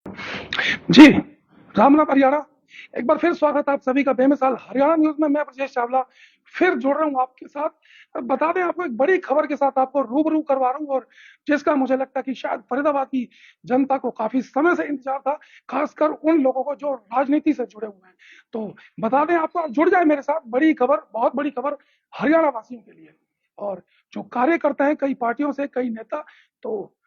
जी, राम राम हरियाणा। एक बार फिर स्वागत है आप सभी का बेमिसाल हरियाणा न्यूज़ में। मैं ब्रजेश चावला फिर जुड़ रहा हूँ आपके साथ। बता दें आपको एक बड़ी खबर के साथ आपको रूबरू करवा रहा हूँ, और जिसका मुझे लगता है कि शायद फरीदाबाद की जनता को काफ़ी समय से इंतज़ार था, खासकर उन लोगों को जो राजनीति से जुड़े हुए हैं। तो बता दें आपको, जुड़ जाए मेरे साथ, बड़ी खबर, बहुत बड़ी खबर हरियाणा वासियों के लिए। और जो कार्यकर्ता हैं कई पार्टियों से, कई नेता, तो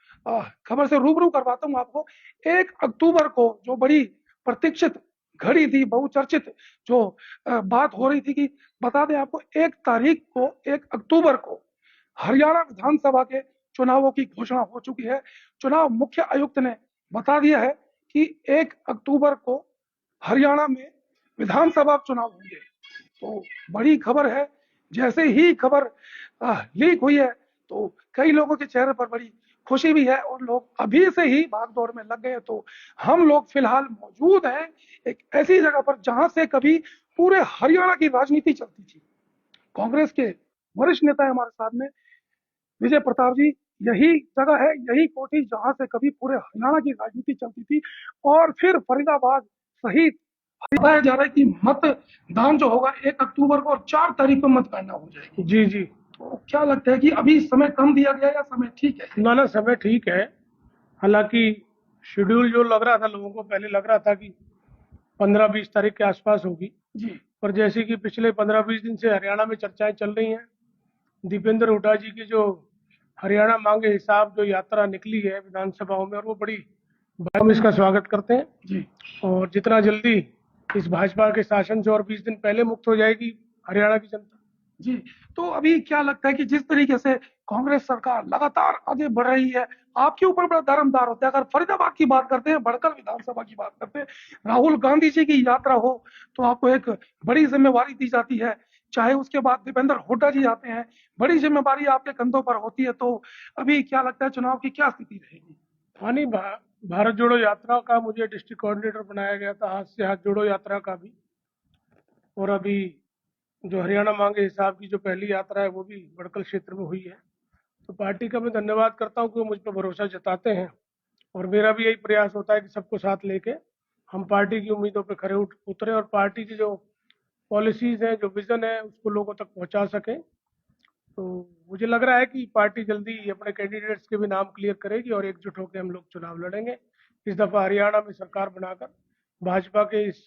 खबर से रूबरू करवाता हूँ आपको। 1 अक्टूबर को जो बड़ी प्रतीक्षित घड़ी थी, बहुचर्चित जो बात हो रही थी कि बता दें आपको 1 तारीख को, 1 अक्टूबर को हरियाणा विधानसभा के चुनावों की घोषणा हो चुकी है। चुनाव मुख्य आयुक्त ने बता दिया है कि 1 अक्टूबर को हरियाणा में विधानसभा चुनाव होंगे। तो बड़ी खबर है। जैसे ही खबर लीक हुई है, तो कई लोगों के चेहरे पर बड़ी खुशी भी है, और लोग अभी से ही भाग दौड़ में लग गए। तो हम लोग फिलहाल मौजूद हैं एक ऐसी जगह पर जहां से कभी पूरे हरियाणा की राजनीति चलती थी। कांग्रेस के वरिष्ठ नेता है हमारे साथ में, विजय प्रताप जी। यही जगह है, यही कोठी जहां से कभी पूरे हरियाणा की राजनीति चलती थी। और फिर फरीदाबाद सहित बताया जा रहा है कि मतदान जो होगा 1 अक्टूबर को, और 4 तारीख को मतगणना हो जाएगी। जी जी। तो क्या लगता है कि अभी समय कम दिया गया या समय ठीक है? ना समय ठीक है। हालांकि शेड्यूल जो लग रहा था लोगों को, पहले लग रहा था कि 15-20 तारीख के आसपास होगी। जी पर जैसे कि पिछले 15-20 दिन से हरियाणा में चर्चाएं चल रही हैं, दीपेंद्र हुड्डा जी की जो हरियाणा मांगे हिसाब जो यात्रा निकली है विधानसभाओं में, और वो बड़ी, हम इसका स्वागत करते हैं। जी और जितना जल्दी इस भाजपा के शासन से और 20 दिन पहले मुक्त हो जाएगी हरियाणा की जनता। जी। तो अभी क्या लगता है कि जिस तरीके से कांग्रेस सरकार लगातार आगे बढ़ रही है, आपके ऊपर बड़ा दारोमदार होता है। अगर फरीदाबाद की बात करते हैं, बढ़कर विधानसभा की बात करते हैं, राहुल गांधी जी की यात्रा हो, तो आपको एक बड़ी जिम्मेवारी दी जाती है। चाहे उसके बाद दीपेंद्र हुड्डा जी आते हैं, बड़ी जिम्मेवारी आपके कंधों पर होती है। तो अभी क्या लगता है, चुनाव की क्या स्थिति रहेगी? हाँ नहीं, भारत जोड़ो यात्रा का मुझे डिस्ट्रिक्ट कोऑर्डिनेटर बनाया गया था, हाथ से हाथ जोड़ो यात्रा का भी। और अभी जो हरियाणा मांगे हिसाब की जो पहली यात्रा है वो भी बड़कल क्षेत्र में हुई है। तो पार्टी का मैं धन्यवाद करता हूँ कि वो मुझ पर भरोसा जताते हैं। और मेरा भी यही प्रयास होता है कि सबको साथ लेके हम पार्टी की उम्मीदों पर खरे उतरे, और पार्टी की जो पॉलिसीज हैं, जो विजन है, उसको लोगों तक पहुंचा सकें। तो मुझे लग रहा है कि पार्टी जल्दी अपने कैंडिडेट्स के भी नाम क्लियर करेगी और एकजुट होकर हम लोग चुनाव लड़ेंगे। इस दफा हरियाणा में सरकार बनाकर भाजपा के इस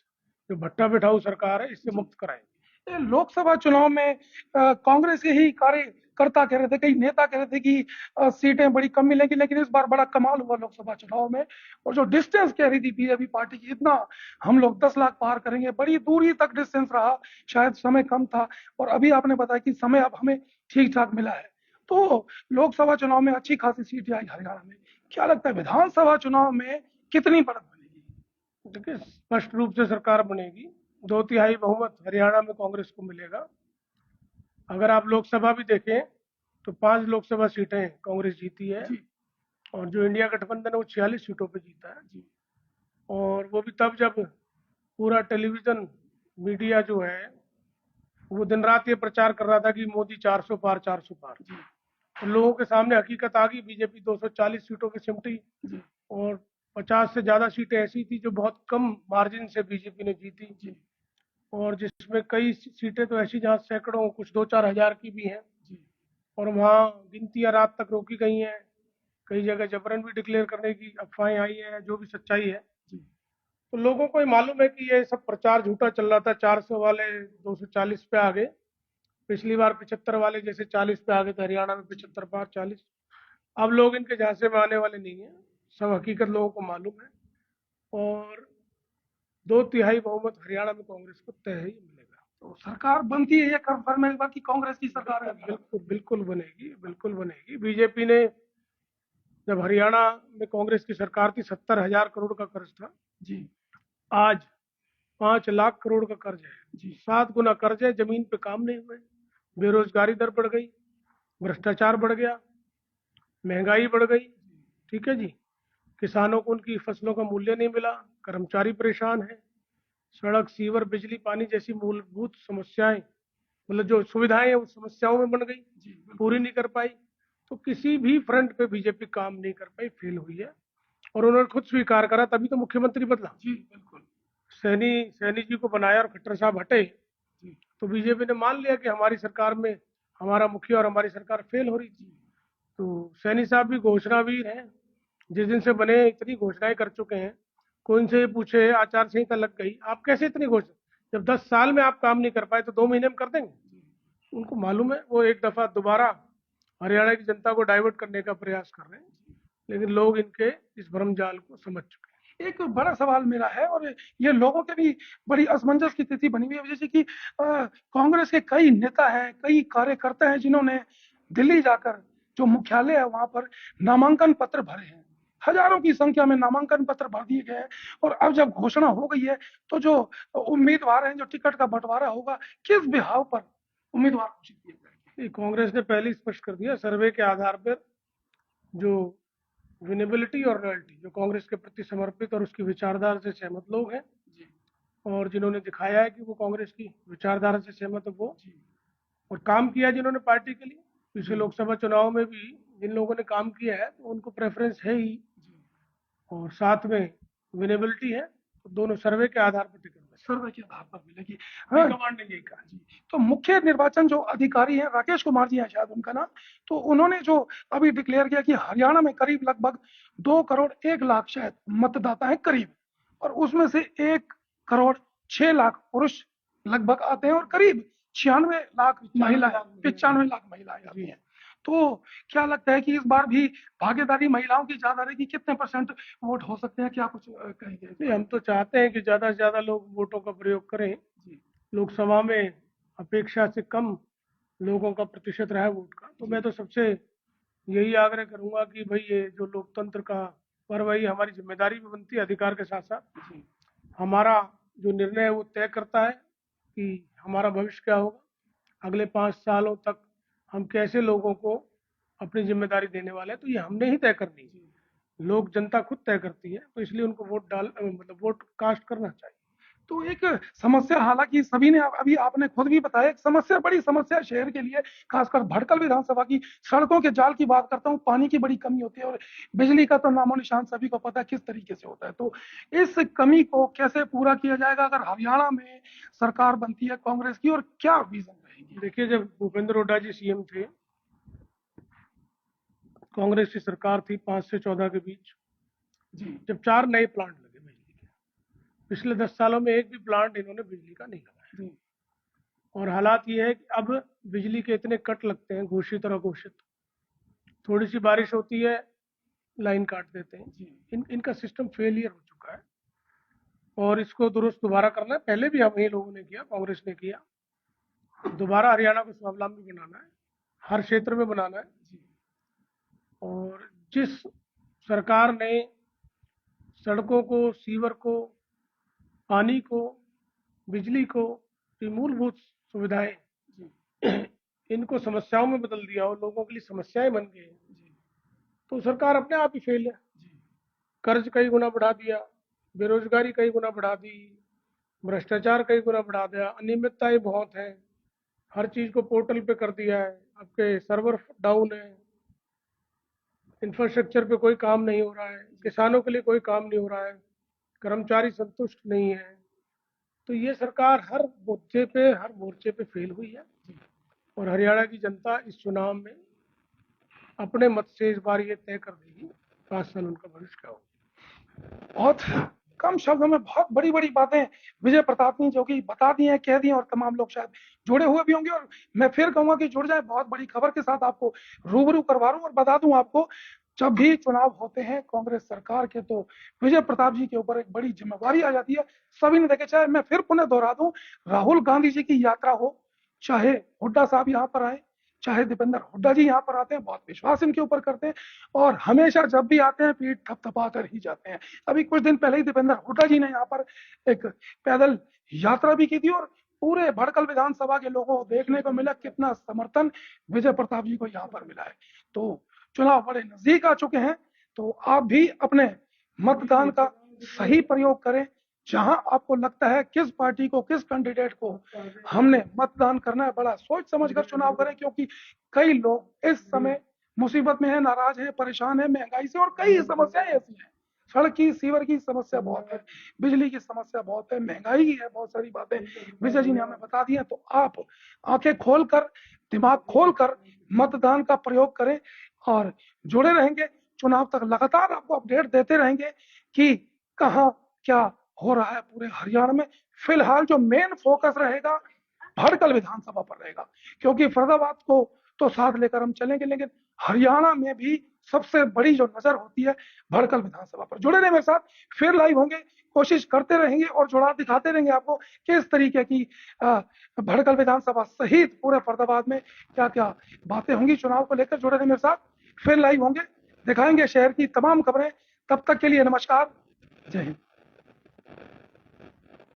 जो भट्टा बिठाऊ सरकार है इससे जी। मुक्त कराएंगे। लोकसभा चुनाव में कांग्रेस के ही कार्यकर्ता कह रहे थे, कई नेता कह रहे थे कि सीटें बड़ी कम मिलेंगी, लेकिन इस बार बड़ा कमाल हुआ लोकसभा चुनाव में। और जो डिस्टेंस कह रही थी बीजेपी पार्टी की, इतना हम लोग 10 लाख पार करेंगे, बड़ी दूरी तक डिस्टेंस रहा। शायद समय कम था, और अभी आपने बताया कि समय अब हमें ठीक ठाक मिला है। तो लोकसभा चुनाव में अच्छी खासी सीटें आई हरियाणा में। क्या लगता है विधानसभा चुनाव में कितनी बढ़त बनेगी? देखिए, स्पष्ट रूप से सरकार बनेगी। 2/3 बहुमत हरियाणा में कांग्रेस को मिलेगा। अगर आप लोकसभा भी देखें तो 5 लोकसभा सीटें कांग्रेस जीती है, जी और जो इंडिया गठबंधन है वो 46 सीटों पे जीता है। जी और वो भी तब जब पूरा टेलीविजन मीडिया जो है वो दिन रात ये प्रचार कर रहा था कि मोदी 400 पार, 400 पार। जी तो लोगों के सामने हकीकत आ गई, बीजेपी 240 सीटों की सिमटी। जी और 50 से ज़्यादा सीटें ऐसी थी जो बहुत कम मार्जिन से बीजेपी ने जीती। जी और जिसमें कई सीटें तो ऐसी जहाँ सैकड़ों, कुछ 2-4 हज़ार की भी हैं। जी और वहाँ गिनतियाँ रात तक रोकी गई हैं। कई जगह जबरन भी डिक्लेयर करने की अफवाहें आई हैं, जो भी सच्चाई है। जी तो लोगों को ये मालूम है कि ये सब प्रचार झूठा चल रहा था। 400 वाले 240 पे आ गए। पिछली बार 75 वाले जैसे 40 पे आ गए थे, हरियाणा में 75 पार 40। अब लोग इनके झांसे में आने वाले नहीं है, सब हकीकत लोगों को मालूम है। और 2/3 बहुमत हरियाणा में कांग्रेस को तय ही मिलेगा। तो सरकार बनती है, ये कंफर्म है इस बार की कांग्रेस की सरकार है बिल्कुल हरियाणा बिल्कुल बिल्कुल बनेगी, बिल्कुल बनेगी। बीजेपी ने, जब हरियाणा में कांग्रेस की सरकार थी, 70,000 करोड़ का कर्ज था। में? जी आज 5 लाख करोड़ का कर्ज है। जी 7 गुना कर्ज है, जमीन पे काम नहीं हुए, बेरोजगारी दर बढ़ गई, भ्रष्टाचार बढ़ गया, महंगाई बढ़ गई। ठीक है जी। किसानों को उनकी फसलों का मूल्य नहीं मिला, कर्मचारी परेशान है। सड़क, सीवर, बिजली, पानी जैसी मूलभूत समस्याएं, मतलब जो सुविधाएं हैं उस समस्याओं में बन गई, जी बिल्कुल। पूरी नहीं कर पाई। तो किसी भी फ्रंट पे बीजेपी काम नहीं कर पाई, फेल हुई है। और उन्होंने खुद स्वीकार करा, तभी तो मुख्यमंत्री बदला। जी बिल्कुल। सैनी जी को बनाया और खट्टर साहब हटे, जी तो बीजेपी ने मान लिया कि हमारी सरकार में हमारा मुखिया और हमारी सरकार फेल हो रही थी। तो सैनी साहब भी घोषणावीर हैं, जिस दिन से बने इतनी घोषणाएं कर चुके हैं। कोई इनसे ये पूछे आचार संहिता लग गई, आप कैसे इतनी घोषणा, जब 10 साल में आप काम नहीं कर पाए तो 2 महीने में कर देंगे। उनको मालूम है, वो एक दफा दोबारा हरियाणा की जनता को डाइवर्ट करने का प्रयास कर रहे हैं, लेकिन लोग इनके इस भ्रम जाल को समझ चुके हैं। एक बड़ा सवाल मेरा है, और ये लोगों के भी बड़ी असमंजस की स्थिति बनी हुई है, जैसे कि कांग्रेस के कई नेता हैं, कई कार्यकर्ता हैं, जिन्होंने दिल्ली जाकर जो मुख्यालय है वहां पर नामांकन पत्र भरे हैं। हजारों की संख्या में नामांकन पत्र भर दिए गए हैं, और अब जब घोषणा हो गई है तो जो उम्मीदवार हैं, जो टिकट का बंटवारा होगा, किस बिहाव पर उम्मीदवार घोषित किए जाएंगे? कांग्रेस ने पहले ही स्पष्ट कर दिया, सर्वे के आधार पर जो विनेबिलिटी और लॉयल्टी, जो कांग्रेस के प्रति समर्पित और उसकी विचारधारा से सहमत लोग हैं, और जिन्होंने दिखाया है कि वो कांग्रेस की विचारधारा से सहमत है, वो और काम किया जिन्होंने पार्टी के लिए, पिछले लोकसभा चुनाव में भी जिन लोगों ने काम किया है तो उनको प्रेफरेंस है ही, और साथ में विनेबिलिटी है, तो दोनों सर्वे के आधार पर टिकट सर्वे के आधार पर मिलेगी। हाँ, कमांड ने यही कहा। जी। तो मुख्य निर्वाचन जो अधिकारी हैं, राकेश कुमार जी हैं शायद उनका नाम, तो उन्होंने जो अभी डिक्लेयर किया कि हरियाणा में करीब लगभग 2 करोड़ 1 लाख शायद मतदाता हैं करीब, और उसमें से 1 करोड़ 6 लाख पुरुष लगभग आते हैं, और करीब 96 लाख महिला, 95 लाख महिलाएं आती हैं। तो क्या लगता है कि इस बार भी भागीदारी महिलाओं की ज्यादा रहेगी? कितने % वोट हो सकते हैं? क्या कुछ कहेंगे? नहीं, हम तो चाहते हैं कि ज्यादा से ज्यादा लोग वोटों का प्रयोग करें। लोकसभा में अपेक्षा से कम लोगों का प्रतिशत रहा है वोट का, तो मैं तो सबसे यही आग्रह करूंगा कि भाई ये जो लोकतंत्र का पर्व है, हमारी जिम्मेदारी भी बनती है, अधिकार के साथ साथ हमारा जो निर्णय है वो तय करता है कि हमारा भविष्य क्या होगा, अगले 5 सालों तक हम कैसे लोगों को अपनी जिम्मेदारी देने वाले हैं, तो ये हमने ही तय करनी है। लोग, जनता खुद तय करती है, तो इसलिए उनको वोट कास्ट करना चाहिए। तो एक समस्या, हालांकि सभी ने, अभी आपने खुद भी बताया, एक समस्या, बड़ी समस्या शहर के लिए, खासकर भटकल विधानसभा की सड़कों के जाल की बात करता हूँ, पानी की बड़ी कमी होती है, और बिजली का तो नामो निशान सभी को पता है किस तरीके से होता है। तो इस कमी को कैसे पूरा किया जाएगा अगर हरियाणा में सरकार बनती है कांग्रेस की, और क्या विजन रहेगी? देखिए, जब भूपेंद्र हुड्डा जी सीएम थे, कांग्रेस की सरकार थी 5 से 14 के बीच जी, जब 4 नए प्लांट लगे बिजली के। पिछले 10 सालों में एक भी प्लांट इन्होंने बिजली का नहीं लगाया, और हालात ये है कि अब बिजली के इतने कट लगते हैं, घोषित और अघोषित। थोड़ी सी बारिश होती है, लाइन काट देते हैं। इनका सिस्टम फेलियर हो चुका है, और इसको दुरुस्त दोबारा करना है। पहले भी हम ही लोगों ने किया, कांग्रेस ने किया। दोबारा हरियाणा को स्वावलंबी बनाना है, हर क्षेत्र में बनाना है। और जिस सरकार ने सड़कों को, सीवर को, पानी को, बिजली को, ये मूलभूत सुविधाएं, इनको समस्याओं में बदल दिया और लोगों के लिए समस्याएं बन गई, तो सरकार अपने आप ही फेल है। कर्ज कई गुना बढ़ा दिया, बेरोजगारी कई गुना बढ़ा दी, भ्रष्टाचार कई गुना बढ़ा दिया, अनियमितताएं बहुत हैं, हर चीज को पोर्टल पे कर दिया है, आपके सर्वर डाउन है, इंफ्रास्ट्रक्चर पे कोई काम नहीं हो रहा है, किसानों के लिए कोई काम नहीं हो रहा है, कर्मचारी संतुष्ट नहीं है। तो ये सरकार हर मोर्चे पे फेल हुई है, और हरियाणा की जनता इस चुनाव में अपने मत से इस बार ये तय कर देगी 5 साल उनका भविष्य क्या होगा। बहुत कम शब्दों में बहुत बड़ी बड़ी बातें विजय प्रताप ने जो कि बता दी हैं, कह दी हैं, और तमाम लोग शायद जुड़े हुए भी होंगे, और मैं फिर कहूंगा कि जुड़ जाए। बहुत बड़ी खबर के साथ आपको रूबरू करवा रहा हूं, और बता दूं आपको, जब भी चुनाव होते हैं कांग्रेस सरकार के, तो विजय प्रताप जी के ऊपर एक बड़ी जिम्मेवारी आ जाती है। सभी ने देखे, चाहे मैं फिर पुनः दोहरा दूं, राहुल गांधी जी की यात्रा हो, चाहे हुड्डा साहब यहाँ पर आए, चाहे दीपेंद्र हुड्डा जी यहाँ पर आते हैं, बहुत विश्वास इनके ऊपर करते हैं, और हमेशा जब भी आते हैं पीठ थपथपा कर ही जाते हैं। अभी कुछ दिन पहले ही दीपेंद्र हुड्डा जी ने यहाँ पर एक पैदल यात्रा भी की थी, और पूरे भड़कल विधानसभा के लोगों को देखने को मिला कितना समर्थन विजय प्रताप जी को यहाँ पर मिला है। तो चुनाव बड़े नजदीक आ चुके हैं, तो आप भी अपने मतदान का सही प्रयोग करें। जहां आपको लगता है किस पार्टी को, किस कैंडिडेट को हमने मतदान करना है, बड़ा सोच समझकर चुनाव करें, क्योंकि कई लोग इस समय मुसीबत में है, नाराज है, परेशान है महंगाई से, और कई समस्याएं ऐसी हैं सड़क की, सीवर की समस्या बहुत है, बिजली की समस्या बहुत है, महंगाई की है, बहुत सारी बातें विजय जी ने हमें बता दी हैं। तो आप आंखें खोलकर, दिमाग खोलकर मतदान का प्रयोग करें और जुड़े रहेंगे। चुनाव तक लगातार आपको अपडेट देते रहेंगे कि कहाँ क्या हो रहा है पूरे हरियाणा में। फिलहाल जो मेन फोकस रहेगा भड़कल विधानसभा पर रहेगा, क्योंकि फरीदाबाद को तो साथ लेकर हम चलेंगे, लेकिन हरियाणा में भी सबसे बड़ी जो नजर होती है भड़कल विधानसभा पर। जुड़े रहे मेरे साथ, फिर लाइव होंगे, कोशिश करते रहेंगे और जुड़ाव दिखाते रहेंगे आपको किस तरीके की भड़कल विधानसभा सहित पूरे फरीदाबाद में क्या क्या बातें होंगी चुनाव को लेकर। जुड़े रहे मेरे साथ, फिर लाइव होंगे, दिखाएंगे शहर की तमाम खबरें। तब तक के लिए नमस्कार, जय हिंद।